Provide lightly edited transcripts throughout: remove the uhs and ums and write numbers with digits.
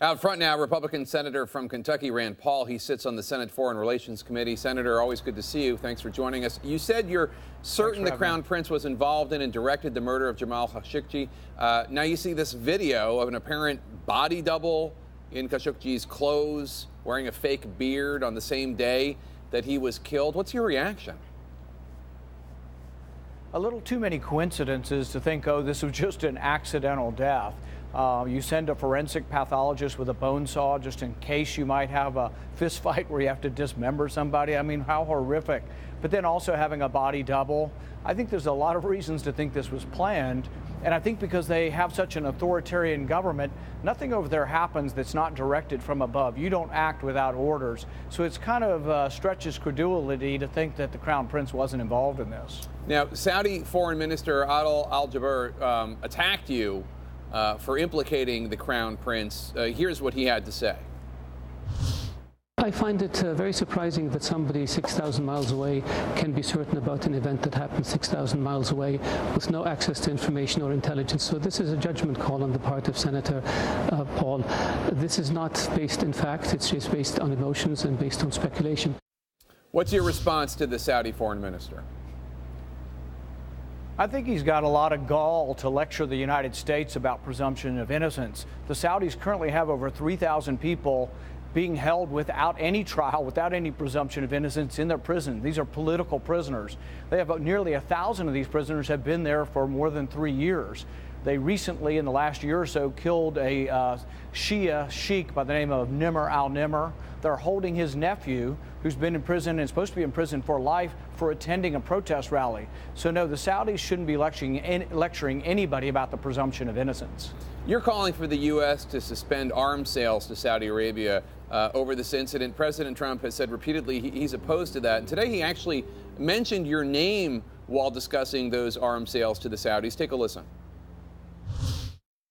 Out front now, Republican Senator from Kentucky, Rand Paul. He sits on the Senate Foreign Relations Committee. Senator, always good to see you. Thanks for joining us. You said you're certain the Crown Prince was involved in and directed the murder of Jamal Khashoggi. Now you see this video of an apparent body double in Khashoggi's clothes, wearing a fake beard on the same day that he was killed. What's your reaction? A little too many coincidences to think, oh, this was just an accidental death. You send a forensic pathologist with a bone saw just in case you might have a fist fight where you have to dismember somebody. I mean, how horrific. But then also having a body double. I think there's a lot of reasons to think this was planned. And I think because they have such an authoritarian government, nothing over there happens that's not directed from above. You don't act without orders. So it's kind of stretches credulity to think that the Crown Prince wasn't involved in this. Now, Saudi Foreign Minister Adel al-Jubeir attacked you for implicating the Crown Prince. Here's what he had to say. I find it very surprising that somebody 6,000 miles away can be certain about an event that happened 6,000 miles away with no access to information or intelligence. So this is a judgment call on the part of Senator Paul. This is not based in fact. It's just based on emotions and based on speculation. What's your response to the Saudi foreign minister? I think he's got a lot of gall to lecture the United States about presumption of innocence. The Saudis currently have over 3,000 people being held without any trial, without any presumption of innocence in their prison. These are political prisoners. They have nearly 1,000 of these prisoners have been there for more than 3 years. They recently, in the last year or so, killed a Shia sheikh by the name of Nimr al-Nimr. They're holding his nephew, who's been in prison and supposed to be in prison for life, for attending a protest rally. So no, the Saudis shouldn't be lecturing anybody about the presumption of innocence. You're calling for the U.S. to suspend arms sales to Saudi Arabia over this incident. President Trump has said repeatedly he's opposed to that. And today he actually mentioned your name while discussing those arms sales to the Saudis. Take a listen.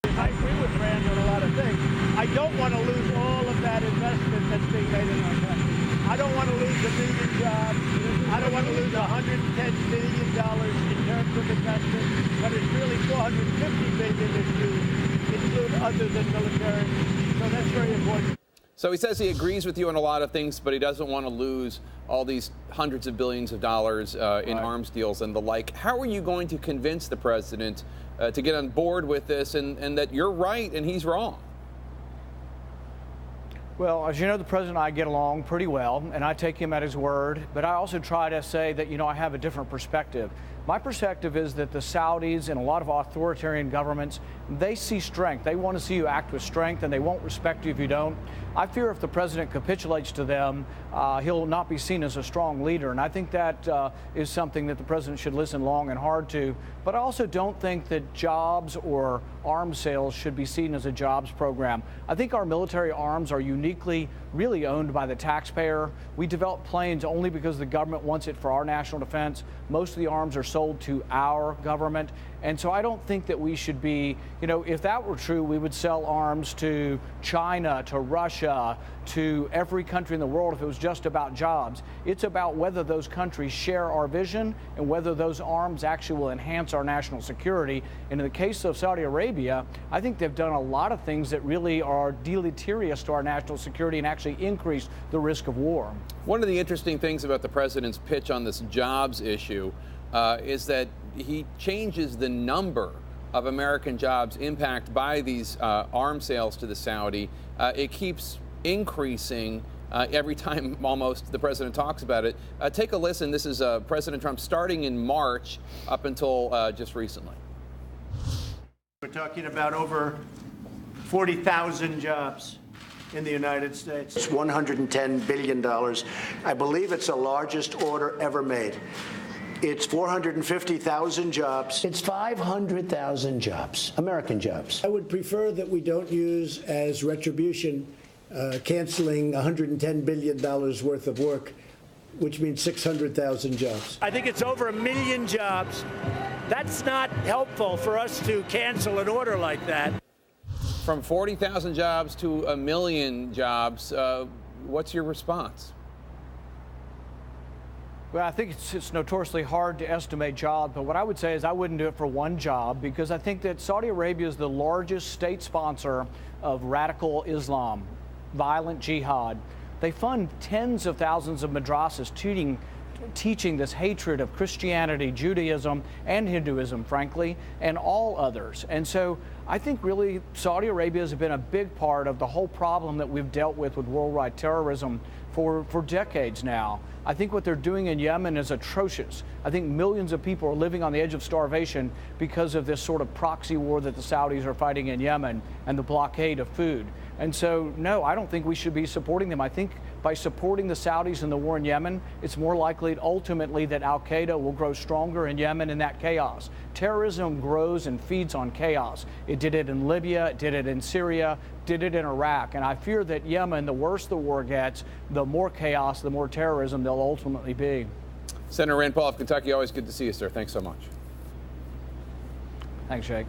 I agree with Rand on a lot of things. I don't want to lose all of that investment that's being made in our country. I don't want to lose 1 million jobs. I don't want to lose $110 billion in terms of investment, but it's really $450 billion if you include other than military. So that's very important. So he says he agrees with you on a lot of things, but he doesn't want to lose all these hundreds of billions of dollars in arms deals and the like. How are you going to convince the president to get on board with this and that you're right and he's wrong? Well, as you know, the president and I get along pretty well, and I take him at his word. But I also try to say that, I have a different perspective. My perspective is that the Saudis and a lot of authoritarian governments, they see strength. They want to see you act with strength, and they won't respect you if you don't. I fear if the president capitulates to them, he'll not be seen as a strong leader. And I think that is something that the president should listen long and hard to. But I also don't think that jobs or arms sales should be seen as a jobs program. I think our military arms are uniquely really owned by the taxpayer. We develop planes only because the government wants it for our national defense. Most of the arms are sold to our government. And so I don't think that we should be, if that were true, we would sell arms to China, to Russia, to every country in the world if it was just about jobs. It's about whether those countries share our vision and whether those arms actually will enhance our national security. And in the case of Saudi Arabia, I think they've done a lot of things that really are deleterious to our national security and actually increase the risk of war. One of the interesting things about the president's pitch on this jobs issue is that he changes the number of American jobs impacted by these arms sales to the Saudi. It keeps increasing every time almost the president talks about it. Take a listen. This is President Trump starting in March up until just recently. We're talking about over 40,000 jobs in the United States. It's $110 billion. I believe it's the largest order ever made. It's 450,000 jobs. It's 500,000 jobs, American jobs. I would prefer that we don't use as retribution canceling $110 billion worth of work, which means 600,000 jobs. I think it's over 1 million jobs. That's not helpful for us to cancel an order like that. From 40,000 jobs to 1 million jobs, what's your response? Well, I think it's notoriously hard to estimate jobs, but what I would say is I wouldn't do it for one job, because I think that Saudi Arabia is the largest state sponsor of radical Islam, violent jihad. They fund tens of thousands of madrasas teaching this hatred of Christianity, Judaism, and Hinduism, frankly, and all others. And so I think really Saudi Arabia has been a big part of the whole problem that we've dealt with worldwide terrorism for decades now. I think what they're doing in Yemen is atrocious. I think millions of people are living on the edge of starvation because of this sort of proxy war that the Saudis are fighting in Yemen and the blockade of food. And so, no, I don't think we should be supporting them. I think by supporting the Saudis in the war in Yemen, it's more likely ultimately that al-Qaeda will grow stronger in Yemen in that chaos. Terrorism grows and feeds on chaos. It did it in Libya, it did it in Syria, did it in Iraq. And I fear that Yemen, the worse the war gets, the more chaos, the more terrorism there'll ultimately be. Senator Rand Paul of Kentucky, always good to see you, sir. Thanks so much. Thanks, Jake.